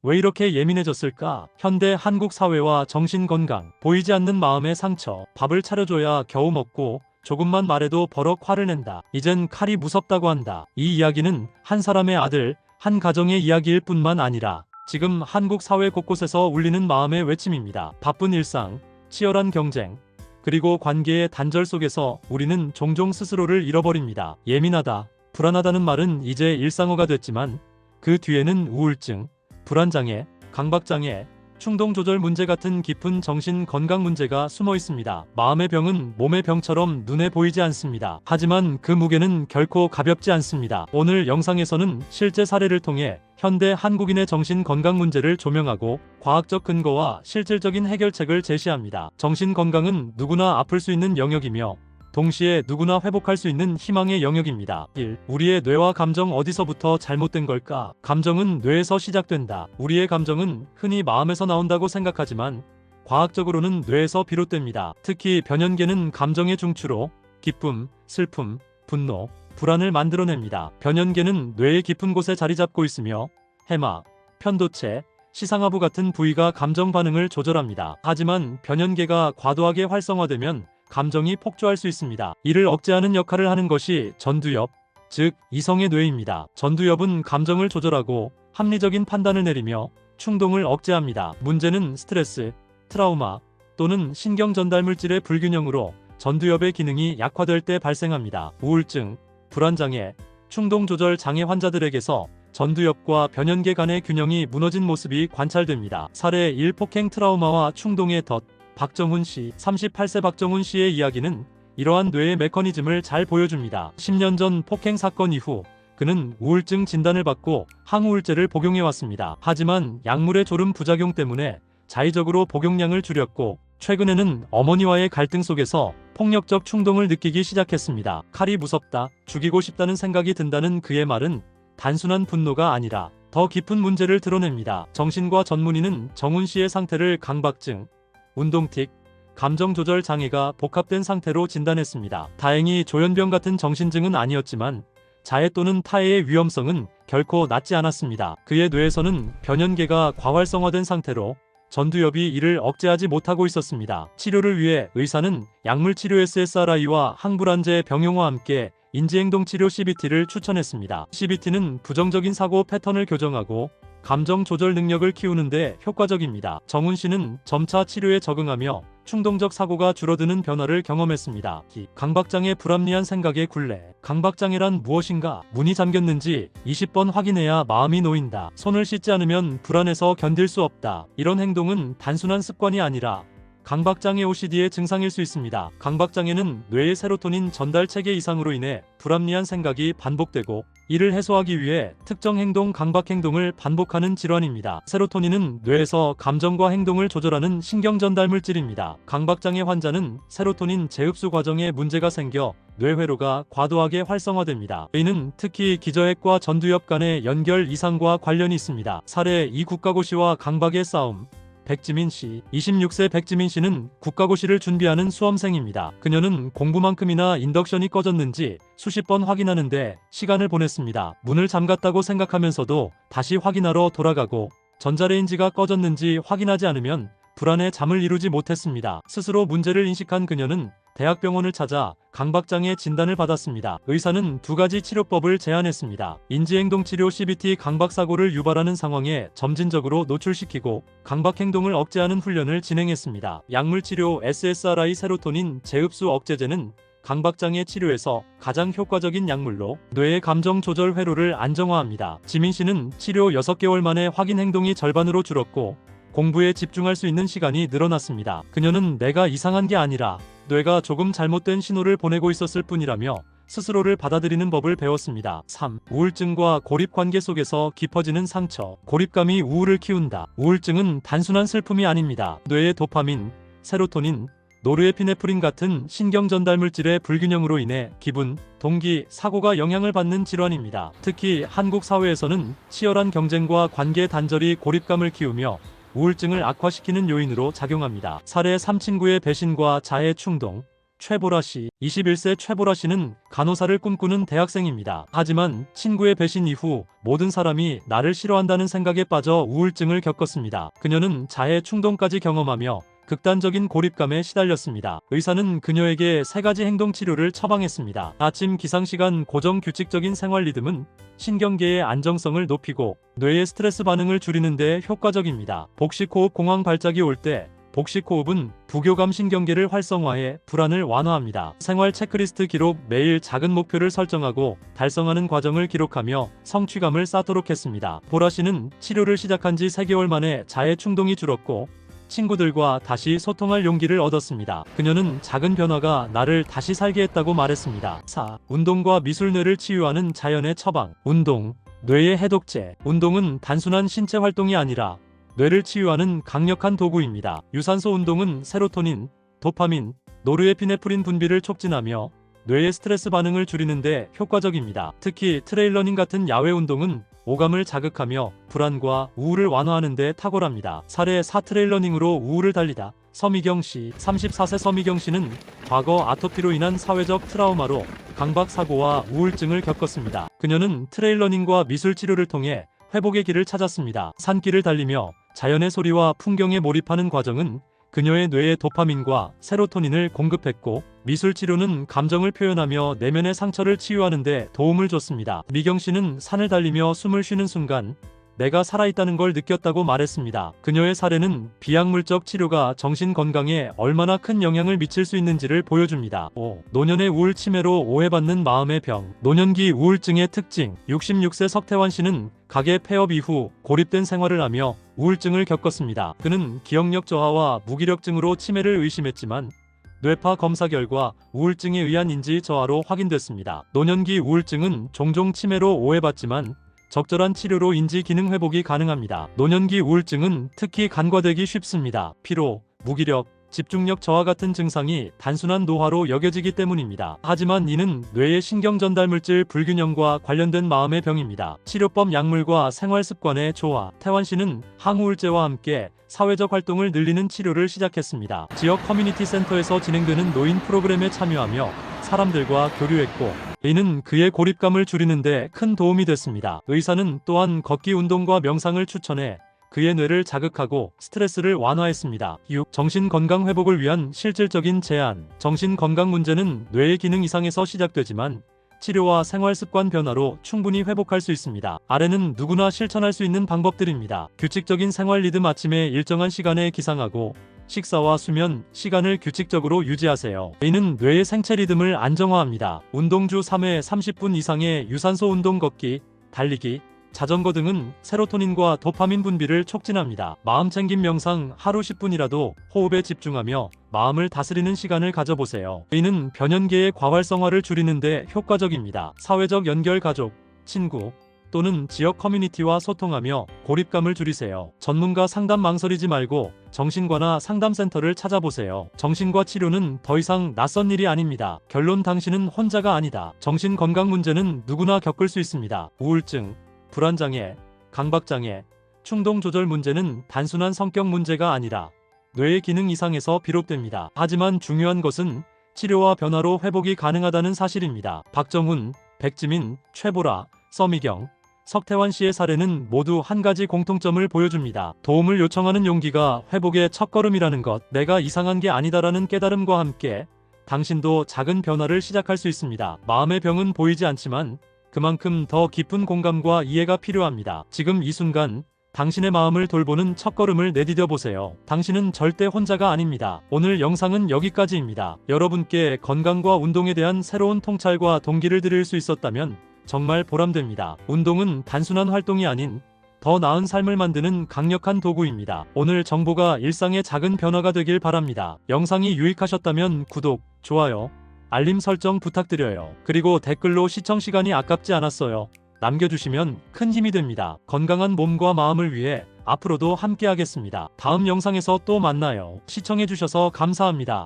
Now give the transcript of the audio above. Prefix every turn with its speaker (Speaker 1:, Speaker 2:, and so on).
Speaker 1: 왜 이렇게 예민해졌을까? 현대 한국 사회와 정신건강, 보이지 않는 마음의 상처, 밥을 차려줘야 겨우 먹고 조금만 말해도 버럭 화를 낸다. 이젠 칼이 무섭다고 한다. 이 이야기는 한 사람의 아들, 한 가정의 이야기일 뿐만 아니라 지금 한국 사회 곳곳에서 울리는 마음의 외침입니다. 바쁜 일상, 치열한 경쟁, 그리고 관계의 단절 속에서 우리는 종종 스스로를 잃어버립니다. 예민하다, 불안하다는 말은 이제 일상어가 됐지만 그 뒤에는 우울증, 불안장애, 강박장애, 충동조절 문제 같은 깊은 정신 건강 문제가 숨어 있습니다. 마음의 병은 몸의 병처럼 눈에 보이지 않습니다. 하지만 그 무게는 결코 가볍지 않습니다. 오늘 영상에서는 실제 사례를 통해 현대 한국인의 정신 건강 문제를 조명하고 과학적 근거와 실질적인 해결책을 제시합니다. 정신 건강은 누구나 아플 수 있는 영역이며 동시에 누구나 회복할 수 있는 희망의 영역입니다. 1. 우리의 뇌와 감정 어디서부터 잘못된 걸까? 감정은 뇌에서 시작된다. 우리의 감정은 흔히 마음에서 나온다고 생각하지만 과학적으로는 뇌에서 비롯됩니다. 특히 변연계는 감정의 중추로 기쁨, 슬픔, 분노, 불안을 만들어냅니다. 변연계는 뇌의 깊은 곳에 자리 잡고 있으며 해막, 편도체, 시상하부 같은 부위가 감정 반응을 조절합니다. 하지만 변연계가 과도하게 활성화되면 감정이 폭주할 수 있습니다. 이를 억제하는 역할을 하는 것이 전두엽, 즉 이성의 뇌입니다. 전두엽은 감정을 조절하고 합리적인 판단을 내리며 충동을 억제합니다. 문제는 스트레스, 트라우마 또는 신경 전달 물질의 불균형으로 전두엽의 기능이 약화될 때 발생합니다. 우울증, 불안장애, 충동 조절 장애 환자들에게서 전두엽과 변연계 간의 균형이 무너진 모습이 관찰됩니다. 사례 1. 폭행 트라우마와 충동의 덫. 박정훈 씨, 38세 박정훈 씨의 이야기는 이러한 뇌의 메커니즘을 잘 보여줍니다. 10년 전 폭행 사건 이후 그는 우울증 진단을 받고 항우울제를 복용해왔습니다. 하지만 약물의 졸음 부작용 때문에 자의적으로 복용량을 줄였고 최근에는 어머니와의 갈등 속에서 폭력적 충동을 느끼기 시작했습니다. 칼이 무섭다, 죽이고 싶다는 생각이 든다는 그의 말은 단순한 분노가 아니라 더 깊은 문제를 드러냅니다. 정신과 전문의는 정훈 씨의 상태를 강박증, 운동틱, 감정조절 장애가 복합된 상태로 진단했습니다. 다행히 조현병 같은 정신증은 아니었지만 자해 또는 타해의 위험성은 결코 낮지 않았습니다. 그의 뇌에서는 변연계가 과활성화된 상태로 전두엽이 이를 억제하지 못하고 있었습니다. 치료를 위해 의사는 약물치료 SSRI와 항불안제 병용과 함께 인지행동치료 CBT를 추천했습니다. CBT는 부정적인 사고 패턴을 교정하고 감정 조절 능력을 키우는데 효과적입니다. 정훈 씨는 점차 치료에 적응하며 충동적 사고가 줄어드는 변화를 경험했습니다. 강박장애 불합리한 생각의 굴레. 강박장애란 무엇인가? 문이 잠겼는지 20번 확인해야 마음이 놓인다. 손을 씻지 않으면 불안해서 견딜 수 없다. 이런 행동은 단순한 습관이 아니라 강박장애 OCD의 증상일 수 있습니다. 강박장애는 뇌의 세로토닌 전달 체계 이상으로 인해 불합리한 생각이 반복되고 이를 해소하기 위해 특정 행동 강박 행동을 반복하는 질환입니다. 세로토닌은 뇌에서 감정과 행동을 조절하는 신경 전달 물질입니다. 강박장애 환자는 세로토닌 재흡수 과정에 문제가 생겨 뇌회로가 과도하게 활성화됩니다. 이는 특히 기저핵과 전두엽 간의 연결 이상과 관련이 있습니다. 사례 2. 국가고시와 강박의 싸움. 백지민 씨, 26세 백지민 씨는 국가고시를 준비하는 수험생입니다. 그녀는 공부만큼이나 인덕션이 꺼졌는지 수십 번 확인하는데 시간을 보냈습니다. 문을 잠갔다고 생각하면서도 다시 확인하러 돌아가고 전자레인지가 꺼졌는지 확인하지 않으면 불안에 잠을 이루지 못했습니다. 스스로 문제를 인식한 그녀는 대학병원을 찾아 강박장애 진단을 받았습니다. 의사는 두 가지 치료법을 제안했습니다. 인지행동치료 CBT 강박사고를 유발하는 상황에 점진적으로 노출시키고 강박행동을 억제하는 훈련을 진행했습니다. 약물치료 SSRI 세로토닌 재흡수 억제제는 강박장애 치료에서 가장 효과적인 약물로 뇌의 감정 조절 회로를 안정화합니다. 지민 씨는 치료 6개월 만에 확인 행동이 절반으로 줄었고 공부에 집중할 수 있는 시간이 늘어났습니다. 그녀는 내가 이상한 게 아니라 뇌가 조금 잘못된 신호를 보내고 있었을 뿐이라며 스스로를 받아들이는 법을 배웠습니다. 3. 우울증과 고립 관계 속에서 깊어지는 상처. 고립감이 우울을 키운다. 우울증은 단순한 슬픔이 아닙니다. 뇌의 도파민, 세로토닌, 노르에피네프린 같은 신경 전달 물질의 불균형으로 인해 기분, 동기, 사고가 영향을 받는 질환입니다. 특히 한국 사회에서는 치열한 경쟁과 관계 단절이 고립감을 키우며 우울증을 악화시키는 요인으로 작용합니다. 사례 3. 친구의 배신과 자해 충동. 최보라 씨. 21세 최보라 씨는 간호사를 꿈꾸는 대학생입니다. 하지만 친구의 배신 이후 모든 사람이 나를 싫어한다는 생각에 빠져 우울증을 겪었습니다. 그녀는 자해 충동까지 경험하며 극단적인 고립감에 시달렸습니다. 의사는 그녀에게 3가지 행동 치료를 처방했습니다. 아침 기상시간 고정 규칙적인 생활 리듬은 신경계의 안정성을 높이고 뇌의 스트레스 반응을 줄이는 데 효과적입니다. 복식호흡 공황 발작이 올 때 복식호흡은 부교감 신경계를 활성화해 불안을 완화합니다. 생활 체크리스트 기록 매일 작은 목표를 설정하고 달성하는 과정을 기록하며 성취감을 쌓도록 했습니다. 보라 씨는 치료를 시작한 지 3개월 만에 자해 충동이 줄었고 친구들과 다시 소통할 용기를 얻었습니다. 그녀는 작은 변화가 나를 다시 살게 했다고 말했습니다. 4. 운동과 미술. 뇌를 치유하는 자연의 처방. 운동, 뇌의 해독제. 운동은 단순한 신체 활동이 아니라 뇌를 치유하는 강력한 도구입니다. 유산소 운동은 세로토닌, 도파민, 노르에피네프린 분비를 촉진하며 뇌의 스트레스 반응을 줄이는 데 효과적입니다. 특히 트레일러닝 같은 야외 운동은 오감을 자극하며 불안과 우울을 완화하는 데 탁월합니다. 사례 4. 트레일러닝으로 우울을 달리다. 서미경 씨. 34세 서미경 씨는 과거 아토피로 인한 사회적 트라우마로 강박 사고와 우울증을 겪었습니다. 그녀는 트레일러닝과 미술 치료를 통해 회복의 길을 찾았습니다. 산길을 달리며 자연의 소리와 풍경에 몰입하는 과정은 그녀의 뇌에 도파민과 세로토닌을 공급했고 미술 치료는 감정을 표현하며 내면의 상처를 치유하는 데 도움을 줬습니다. 미경 씨는 산을 달리며 숨을 쉬는 순간 내가 살아있다는 걸 느꼈다고 말했습니다. 그녀의 사례는 비약물적 치료가 정신 건강에 얼마나 큰 영향을 미칠 수 있는지를 보여줍니다. 5. 노년의 우울 치매로 오해받는 마음의 병. 노년기 우울증의 특징. 66세 석태환 씨는 가게 폐업 이후 고립된 생활을 하며 우울증을 겪었습니다. 그는 기억력 저하와 무기력증으로 치매를 의심했지만 뇌파 검사 결과 우울증에 의한 인지 저하로 확인됐습니다. 노년기 우울증은 종종 치매로 오해받지만 적절한 치료로 인지 기능 회복이 가능합니다. 노년기 우울증은 특히 간과되기 쉽습니다. 피로, 무기력, 집중력 저하 같은 증상이 단순한 노화로 여겨지기 때문입니다. 하지만 이는 뇌의 신경 전달 물질 불균형과 관련된 마음의 병입니다. 치료법 약물과 생활 습관의 조화. 태환 씨는 항우울제와 함께 사회적 활동을 늘리는 치료를 시작했습니다. 지역 커뮤니티 센터에서 진행되는 노인 프로그램에 참여하며 사람들과 교류했고 이는 그의 고립감을 줄이는 데 큰 도움이 됐습니다. 의사는 또한 걷기 운동과 명상을 추천해 그의 뇌를 자극하고 스트레스를 완화했습니다. 6. 정신건강 회복을 위한 실질적인 제안. 정신건강 문제는 뇌의 기능 이상에서 시작되지만 치료와 생활습관 변화로 충분히 회복할 수 있습니다. 아래는 누구나 실천할 수 있는 방법들입니다. 규칙적인 생활 리듬. 아침에 일정한 시간에 기상하고 식사와 수면 시간을 규칙적으로 유지하세요. 이는 뇌의 생체 리듬을 안정화합니다. 운동 주 3회 30분 이상의 유산소 운동 걷기, 달리기, 자전거 등은 세로토닌과 도파민 분비를 촉진합니다. 마음챙김 명상. 하루 10분이라도 호흡에 집중하며 마음을 다스리는 시간을 가져보세요. 이는 변연계의 과활성화를 줄이는 데 효과적입니다. 사회적 연결. 가족, 친구 또는 지역 커뮤니티와 소통하며 고립감을 줄이세요. 전문가 상담. 망설이지 말고 정신과나 상담센터를 찾아보세요. 정신과 치료는 더 이상 낯선 일이 아닙니다. 결론. 당신은 혼자가 아니다. 정신건강 문제는 누구나 겪을 수 있습니다. 우울증, 불안장애, 강박장애, 충동조절 문제는 단순한 성격 문제가 아니라 뇌의 기능 이상에서 비롯됩니다. 하지만 중요한 것은 치료와 변화로 회복이 가능하다는 사실입니다. 박정훈, 백지민, 최보라, 서미경, 석태환 씨의 사례는 모두 한 가지 공통점을 보여줍니다. 도움을 요청하는 용기가 회복의 첫걸음이라는 것. 내가 이상한 게 아니다라는 깨달음과 함께 당신도 작은 변화를 시작할 수 있습니다. 마음의 병은 보이지 않지만 그만큼 더 깊은 공감과 이해가 필요합니다. 지금 이 순간 당신의 마음을 돌보는 첫걸음을 내디뎌 보세요. 당신은 절대 혼자가 아닙니다. 오늘 영상은 여기까지입니다. 여러분께 건강과 운동에 대한 새로운 통찰과 동기를 드릴 수 있었다면 정말 보람됩니다. 운동은 단순한 활동이 아닌 더 나은 삶을 만드는 강력한 도구입니다. 오늘 정보가 일상의 작은 변화가 되길 바랍니다. 영상이 유익하셨다면 구독, 좋아요, 알림 설정 부탁드려요. 그리고 댓글로 시청 시간이 아깝지 않았어요 남겨주시면 큰 힘이 됩니다. 건강한 몸과 마음을 위해 앞으로도 함께 하겠습니다. 다음 영상에서 또 만나요. 시청해주셔서 감사합니다.